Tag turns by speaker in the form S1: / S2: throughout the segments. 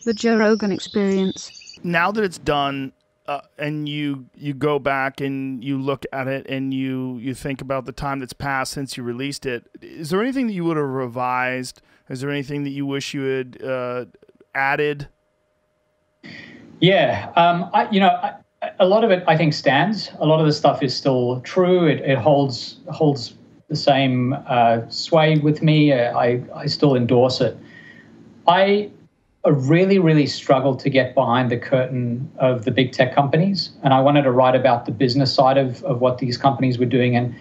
S1: The Joe Rogan Experience.
S2: Now that it's done, and you go back and you look at it and you think about the time that's passed since you released it, is there anything that you would have revised? Is there anything that you wish you had added?
S3: Yeah, a lot of it I think stands. A lot of the stuff is still true. It holds the same sway with me. I still endorse it. I really, really struggled to get behind the curtain of the big tech companies, and I wanted to write about the business side of what these companies were doing, and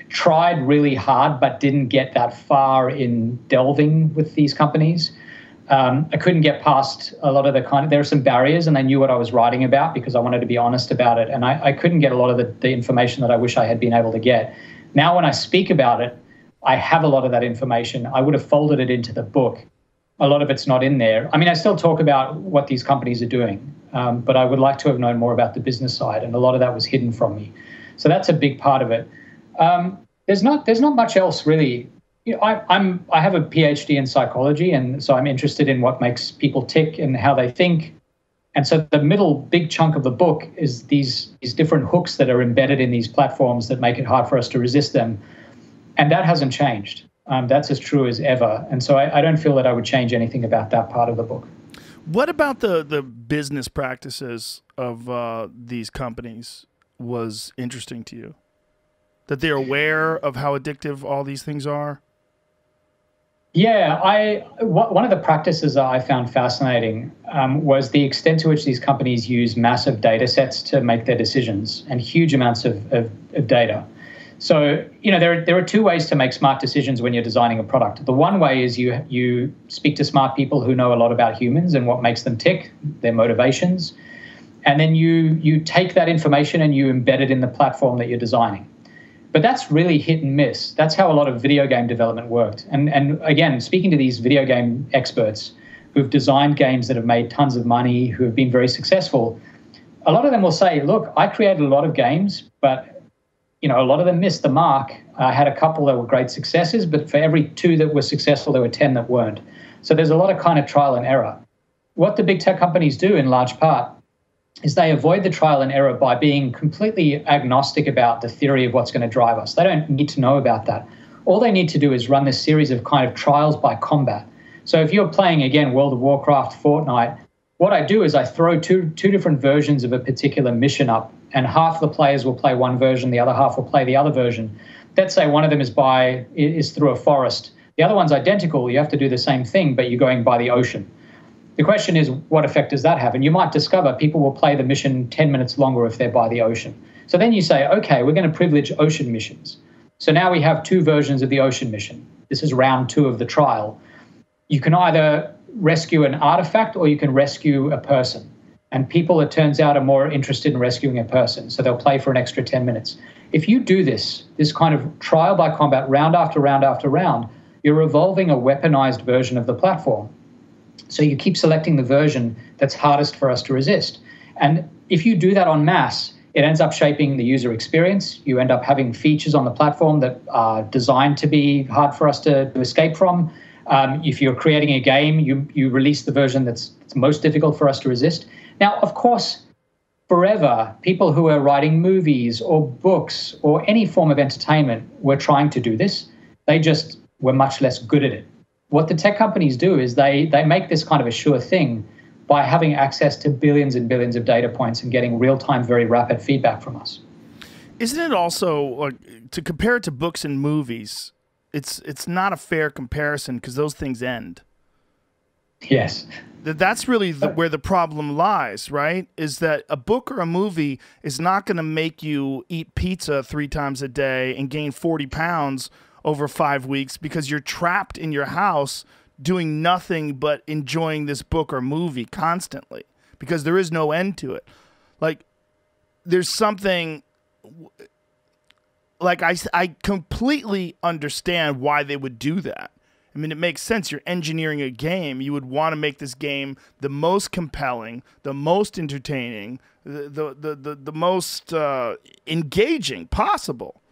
S3: tried really hard but didn't get that far in delving with these companies. I couldn't get past a lot of there are some barriers, and they knew what I was writing about because I wanted to be honest about it, and I couldn't get a lot of the information that I wish I had been able to get. Now when I speak about it, I have a lot of that information. I would have folded it into the book. A lot of it's not in there. I mean, I still talk about what these companies are doing, but I would like to have known more about the business side, and a lot of that was hidden from me. So that's a big part of it. There's not much else really. You know, I have a PhD in psychology, and so I'm interested in what makes people tick and how they think. And so the middle big chunk of the book is these different hooks that are embedded in these platforms that make it hard for us to resist them, and that hasn't changed. That's as true as ever. And so I don't feel that I would change anything about that part of the book.
S2: What about the business practices of these companies was interesting to you? That they're aware of how addictive all these things are?
S3: Yeah, one of the practices that I found fascinating was the extent to which these companies use massive data sets to make their decisions, and huge amounts of data. So, there are two ways to make smart decisions when you're designing a product. The one way is you speak to smart people who know a lot about humans and what makes them tick, their motivations, and then you take that information and you embed it in the platform that you're designing. But that's really hit and miss. That's how a lot of video game development worked. And again, speaking to these video game experts who've designed games that have made tons of money, who have been very successful, a lot of them will say, look, I created a lot of games, but a lot of them missed the mark. I had a couple that were great successes, but for every 2 that were successful, there were 10 that weren't. So there's a lot of kind of trial and error. What the big tech companies do in large part is they avoid the trial and error by being completely agnostic about the theory of what's going to drive us. They don't need to know about that. All they need to do is run this series of kind of trials by combat. So if you're playing, again, World of Warcraft, Fortnite, what I do is I throw two different versions of a particular mission up, and half the players will play one version, the other half will play the other version. Let's say one of them is through a forest. The other one's identical. You have to do the same thing, but you're going by the ocean. The question is, what effect does that have? And you might discover people will play the mission 10 minutes longer if they're by the ocean. So then you say, okay, we're going to privilege ocean missions. So now we have 2 versions of the ocean mission. This is round 2 of the trial. You can either rescue an artifact or you can rescue a person. And people, it turns out, are more interested in rescuing a person. So they'll play for an extra 10 minutes. If you do this kind of trial by combat, round after round after round, you're evolving a weaponized version of the platform. So you keep selecting the version that's hardest for us to resist. And if you do that en masse, it ends up shaping the user experience. You end up having features on the platform that are designed to be hard for us to escape from. If you're creating a game, you release the version that's most difficult for us to resist. Now, of course, forever, people who are writing movies or books or any form of entertainment were trying to do this. They just were much less good at it. What the tech companies do is they make this kind of a sure thing by having access to billions and billions of data points and getting real-time, very rapid feedback from us.
S2: Isn't it also, like, to compare it to books and movies, it's not a fair comparison because those things end.
S3: Yes.
S2: That's really where the problem lies, right? Is that a book or a movie is not going to make you eat pizza 3 times a day and gain 40 pounds over 5 weeks because you're trapped in your house doing nothing but enjoying this book or movie constantly because there is no end to it. Like, there's something, like, I completely understand why they would do that. I mean, it makes sense. You're engineering a game. You would want to make this game the most compelling, the most entertaining, the most engaging possible.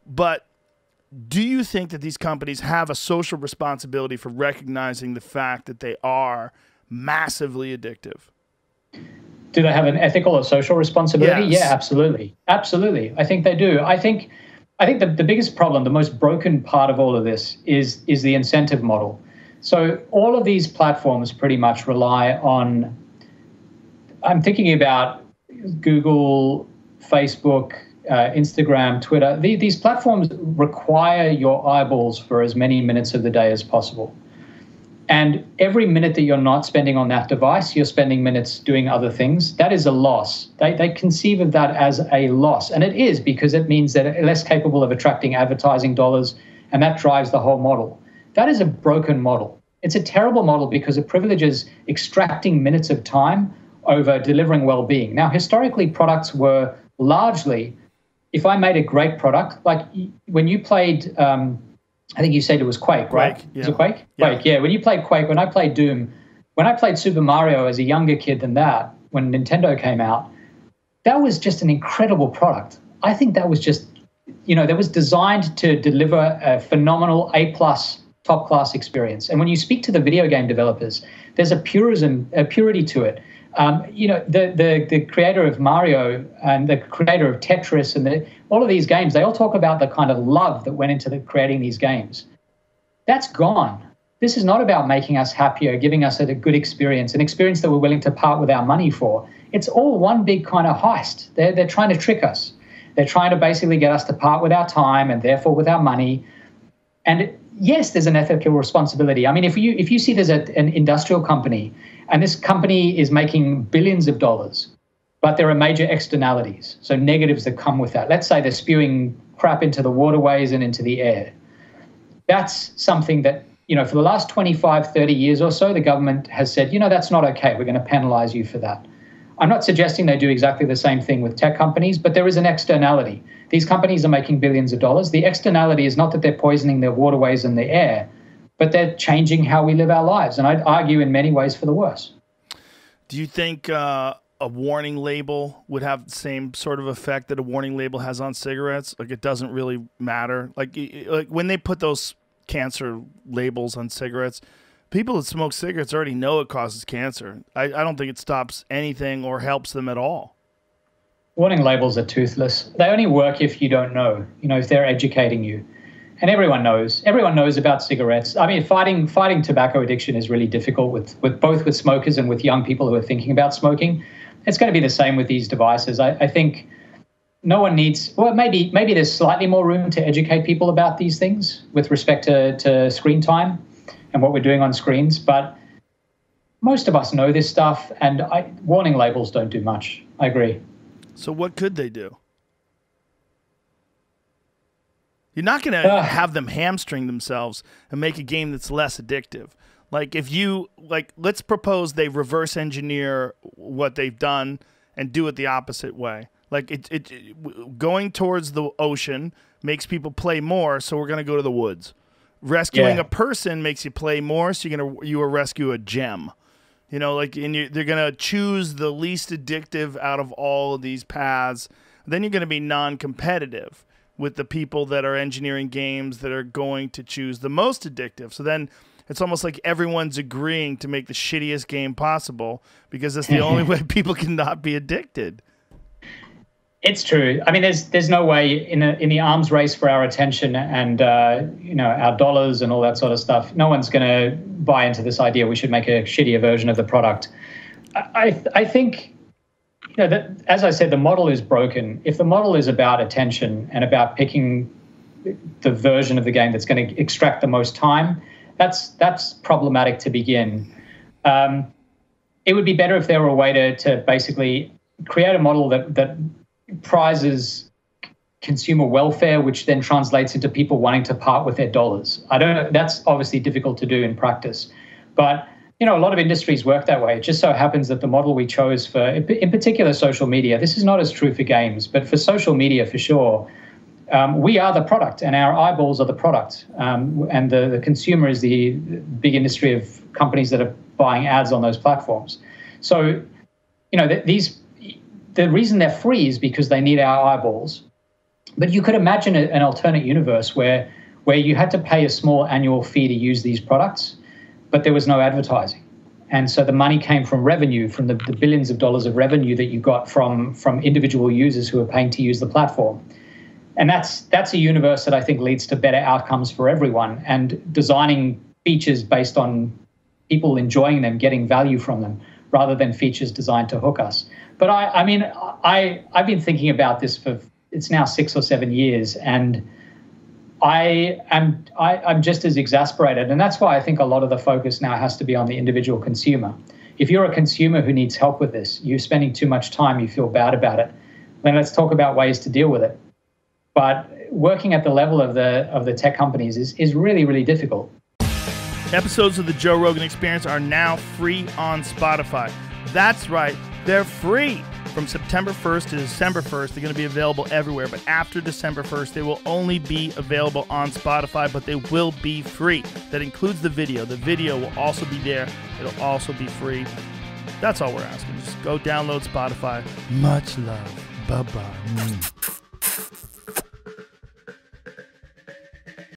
S2: But do you think that these companies have a social responsibility for recognizing the fact that they are massively addictive?
S3: Do they have an ethical or social responsibility?
S2: Yes.
S3: Yeah, absolutely. Absolutely. I think they do. I think the biggest problem, the most broken part of all of this is the incentive model. So all of these platforms pretty much rely on, I'm thinking about Google, Facebook, Instagram, Twitter. These platforms require your eyeballs for as many minutes of the day as possible. And every minute that you're not spending on that device, you're spending minutes doing other things. That is a loss. They conceive of that as a loss. And it is, because it means that they're less capable of attracting advertising dollars, and that drives the whole model. That is a broken model. It's a terrible model because it privileges extracting minutes of time over delivering well-being. Now, historically, products were largely, if I made a great product, like when you played, I think you said it was Quake, right?
S2: Quake, yeah.
S3: Was it Quake?
S2: Yeah.
S3: Quake, yeah. When you played Quake, when I played Doom, when I played Super Mario as a younger kid than that, when Nintendo came out, that was just an incredible product. I think that was just, that was designed to deliver a phenomenal A-plus top-class experience. And when you speak to the video game developers, there's a purity to it. The creator of Mario and the creator of Tetris and all of these games, they all talk about the kind of love that went into creating these games. That's gone. This is not about making us happier, giving us a good experience, an experience that we're willing to part with our money for. It's all one big kind of heist. They're trying to trick us. They're trying to basically get us to part with our time and therefore with our money. And yes, there's an ethical responsibility. I mean, if you see there's an industrial company and this company is making billions of dollars, but there are major externalities, so negatives that come with that. Let's say they're spewing crap into the waterways and into the air. That's something that, for the last 25, 30 years or so, the government has said, that's not okay. We're going to penalize you for that. I'm not suggesting they do exactly the same thing with tech companies, but there is an externality. These companies are making billions of dollars. The externality is not that they're poisoning their waterways and the air, but they're changing how we live our lives. And I'd argue in many ways for the worse.
S2: Do you think a warning label would have the same sort of effect that a warning label has on cigarettes? Like, it doesn't really matter. Like when they put those cancer labels on cigarettes, people that smoke cigarettes already know it causes cancer. I don't think it stops anything or helps them at all.
S3: Warning labels are toothless. They only work if you don't know, if they're educating you. And everyone knows. Everyone knows about cigarettes. I mean, fighting tobacco addiction is really difficult with both with smokers and with young people who are thinking about smoking. It's going to be the same with these devices. I think no one needs, well, maybe there's slightly more room to educate people about these things with respect to screen time and what we're doing on screens. But most of us know this stuff, and warning labels don't do much. I agree.
S2: So what could they do? You're not going to have them hamstring themselves and make a game that's less addictive. Like let's propose they reverse engineer what they've done and do it the opposite way. Like going towards the ocean makes people play more, so we're going to go to the woods. Rescuing a person makes you play more, so you will rescue a gem. They're going to choose the least addictive out of all of these paths. Then you're going to be non-competitive with the people that are engineering games that are going to choose the most addictive. So then it's almost like everyone's agreeing to make the shittiest game possible because that's the only way people can not be addicted.
S3: It's true. I mean, there's no way in the arms race for our attention and our dollars and all that sort of stuff. No one's going to buy into this idea we should make a shittier version of the product. I think that, as I said, the model is broken. If the model is about attention and about picking the version of the game that's going to extract the most time, that's problematic to begin. It would be better if there were a way to basically create a model that prizes consumer welfare, which then translates into people wanting to part with their dollars. I don't know. That's obviously difficult to do in practice, but a lot of industries work that way. It just so happens that the model we chose for, in particular, social media, this is not as true for games, but for social media for sure, we are the product and our eyeballs are the product. And the consumer is the big industry of companies that are buying ads on those platforms. So, the reason they're free is because they need our eyeballs. But you could imagine an alternate universe where where you had to pay a small annual fee to use these products, but there was no advertising. And so the money came from revenue, from the billions of dollars of revenue that you got from individual users who are paying to use the platform. And that's a universe that I think leads to better outcomes for everyone, and designing features based on people enjoying them, getting value from them, rather than features designed to hook us. But I've been thinking about this it's now 6 or 7 years, and I'm just as exasperated. And that's why I think a lot of the focus now has to be on the individual consumer. If you're a consumer who needs help with this, you're spending too much time, you feel bad about it, then let's talk about ways to deal with it. But working at the level of the tech companies is really, really difficult.
S2: Episodes of the Joe Rogan Experience are now free on Spotify. That's right, they're free. From September 1st to December 1st, they're going to be available everywhere. But after December 1st, they will only be available on Spotify, but they will be free. That includes the video. The video will also be there. It'll also be free. That's all we're asking. Just go download Spotify. Much love. Bye-bye.